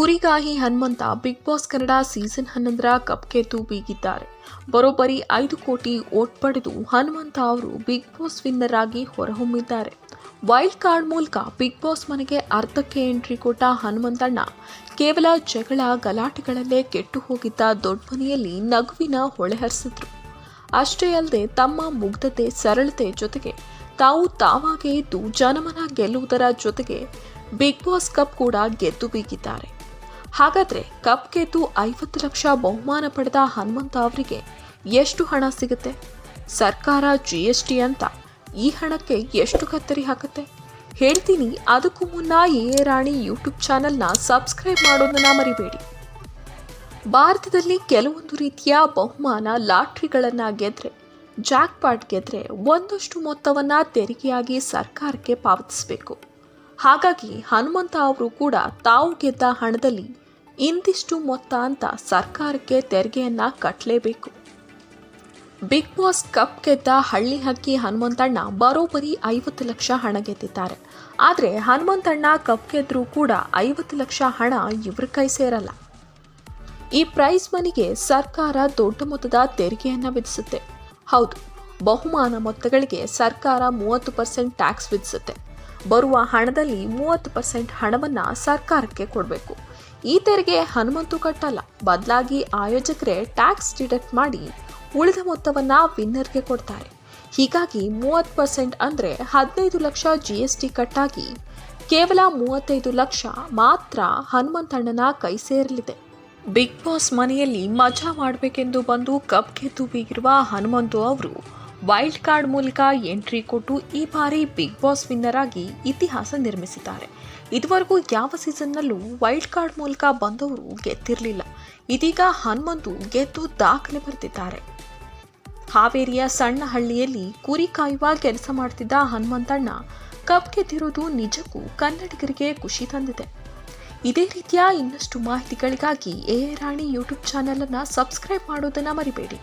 ಕುರಿಗಾಹಿ Hanumantha Bigg Boss Kannada season 11ರ ಕಪ್ಗೆದ್ದು ಬೀಗಿದ್ದಾರೆ. ಬರೋಬ್ಬರಿ 5 ಕೋಟಿ ವೋಟ್ ಪಡೆದು ಹನುಮಂತ ಅವರು ಬಿಗ್ ಬಾಸ್ ವಿನ್ನರ್ ಆಗಿ ಹೊರಹೊಮ್ಮಿದ್ದಾರೆ. ವೈಲ್ಡ್ ಕಾರ್ಡ್ ಮೂಲಕ ಬಿಗ್ ಬಾಸ್ ಮನೆಗೆ ಅರ್ಧಕ್ಕೆ ಎಂಟ್ರಿ ಕೊಟ್ಟ ಹನುಮಂತಣ್ಣ ಕೇವಲ ಜಗಳ ಗಲಾಟೆಗಳಲ್ಲೇ ಕೆಟ್ಟು ಹೋಗಿದ್ದ ದೊಡ್ಡ ಮನೆಯಲ್ಲಿ ನಗುವಿನ ಹೊಳೆ ಹರಿಸಿದ್ರು. ಅಷ್ಟೇ ಅಲ್ಲದೆ ತಮ್ಮ ಮುಗ್ಧತೆ ಸರಳತೆ ಜೊತೆಗೆ ತಾವು ತಾವಾಗೇ ಇದ್ದು ಜನಮನ ಗೆಲ್ಲುವುದರ ಜೊತೆಗೆ ಬಿಗ್ ಬಾಸ್ ಕಪ್ ಕೂಡ ಗೆದ್ದು ಬೀಗಿದ್ದಾರೆ. ಹಾಗಾದ್ರೆ ಕಪ್ ಗೆದ್ದು 50 ಲಕ್ಷ ಬಹುಮಾನ ಪಡೆದ ಹನುಮಂತ ಅವರಿಗೆ ಎಷ್ಟು ಹಣ ಸಿಗುತ್ತೆ? ಸರ್ಕಾರ GST ಅಂತ ಈ ಹಣಕ್ಕೆ ಎಷ್ಟು ಕತ್ತರಿ ಹಾಕುತ್ತೆ ಹೇಳ್ತೀನಿ. ಅದಕ್ಕೂ ಮುನ್ನ ರಾಣಿ ಯೂಟ್ಯೂಬ್ ಚಾನೆಲ್ನ ಸಬ್ಸ್ಕ್ರೈಬ್ ಮಾಡೋದನ್ನ ಮರಿಬೇಡಿ. ಭಾರತದಲ್ಲಿ ಕೆಲವೊಂದು ರೀತಿಯ ಬಹುಮಾನ ಲಾಟ್ರಿಗಳನ್ನ ಗೆದ್ರೆ, ಜಾಕ್ಪಾಟ್ ಗೆದ್ರೆ ಒಂದಷ್ಟು ಮೊತ್ತವನ್ನ ತೆರಿಗೆಯಾಗಿ ಸರ್ಕಾರಕ್ಕೆ ಪಾವತಿಸಬೇಕು. ಹಾಗಾಗಿ ಹನುಮಂತ ಅವರು ಕೂಡ ತಾವು ಗೆದ್ದ ಹಣದಲ್ಲಿ ಇಂತಿಷ್ಟು ಮೊತ್ತ ಅಂತ ಸರ್ಕಾರಕ್ಕೆ ತೆರಿಗೆಯನ್ನ ಕಟ್ಟಲೇಬೇಕು. ಬಿಗ್ ಬಾಸ್ ಕಪ್ ಗೆದ್ದ ಹಳ್ಳಿ ಹಕ್ಕಿ ಹನುಮಂತಣ್ಣ ಬರೋಬ್ಬರಿ 50 ಲಕ್ಷ ಹಣ ಗೆದ್ದಿದ್ದಾರೆ. ಆದರೆ ಹನುಮಂತಣ್ಣ ಕಪ್ ಗೆದ್ರೂ ಕೂಡ 50 ಲಕ್ಷ ಹಣ ಇವ್ರ ಕೈ ಸೇರಲ್ಲ. ಈ ಪ್ರೈಸ್ ಮನಿಗೆ ಸರ್ಕಾರ ದೊಡ್ಡ ಮೊತ್ತದ ತೆರಿಗೆಯನ್ನ ವಿಧಿಸುತ್ತೆ. ಹೌದು, ಬಹುಮಾನ ಮೊತ್ತಗಳಿಗೆ ಸರ್ಕಾರ 30% ಟ್ಯಾಕ್ಸ್ ವಿಧಿಸುತ್ತೆ. ಬರುವ ಹಣದಲ್ಲಿ 30% ಹಣವನ್ನ ಸರ್ಕಾರಕ್ಕೆ ಕೊಡಬೇಕು. ಈ ತೆರಿಗೆ ಹನುಮಂತು ಕಟ್ಟಲ್ಲ, ಬದಲಾಗಿ ಆಯೋಜಕರೇ ಟ್ಯಾಕ್ಸ್ ಡಿಡಕ್ಟ್ ಮಾಡಿ ಉಳಿದ ಮೊತ್ತವನ್ನ ವಿನ್ನರ್ಗೆ ಕೊಡ್ತಾರೆ. ಹೀಗಾಗಿ 30% ಅಂದ್ರೆ 15 ಲಕ್ಷ GST ಕಟ್ಟಾಗಿ ಕೇವಲ 35 ಲಕ್ಷ ಮಾತ್ರ ಹನುಮಂತಣ್ಣನ ಕೈ ಸೇರಲಿದೆ. ಬಿಗ್ ಬಾಸ್ ಮನೆಯಲ್ಲಿ ಮಜಾ ಮಾಡಬೇಕೆಂದು ಬಂದು ಕಪ್ ಗೆದ್ದು ಬೀಗಿರುವ ಹನುಮಂತು ಅವರು ವೈಲ್ಡ್ ಕಾರ್ಡ್ ಮೂಲಕ ಎಂಟ್ರಿ ಕೊಟ್ಟು ಈ ಬಾರಿ ಬಿಗ್ ಬಾಸ್ ವಿನ್ನರ್ ಆಗಿ ಇತಿಹಾಸ ನಿರ್ಮಿಸಿದ್ದಾರೆ. ಇದುವರೆಗೂ ಯಾವ ಸೀಸನ್ನಲ್ಲೂ ವೈಲ್ಡ್ ಕಾರ್ಡ್ ಮೂಲಕ ಬಂದವರು ಗೆದ್ದಿರಲಿಲ್ಲ. ಇದೀಗ ಹನುಮಂತು ಗೆದ್ದು ದಾಖಲೆ ಬರೆದಿದ್ದಾರೆ. ಹಾವೇರಿಯ ಸಣ್ಣ ಹಳ್ಳಿಯಲ್ಲಿ ಕುರಿ ಕಾಯುವ ಕೆಲಸ ಮಾಡ್ತಿದ್ದ ಹನುಮಂತಣ್ಣ ಕಪ್ ಗೆದ್ದಿರೋದು ನಿಜಕ್ಕೂ ಕನ್ನಡಿಗರಿಗೆ ಖುಷಿ ತಂದಿದೆ. ಇದೇ ರೀತಿಯ ಇನ್ನಷ್ಟು ಮಾಹಿತಿಗಳಿಗಾಗಿ ರಾಣಿ ಯೂಟ್ಯೂಬ್ ಚಾನೆಲ್ ಅನ್ನು ಸಬ್ಸ್ಕ್ರೈಬ್ ಮಾಡೋದನ್ನ ಮರಿಬೇಡಿ.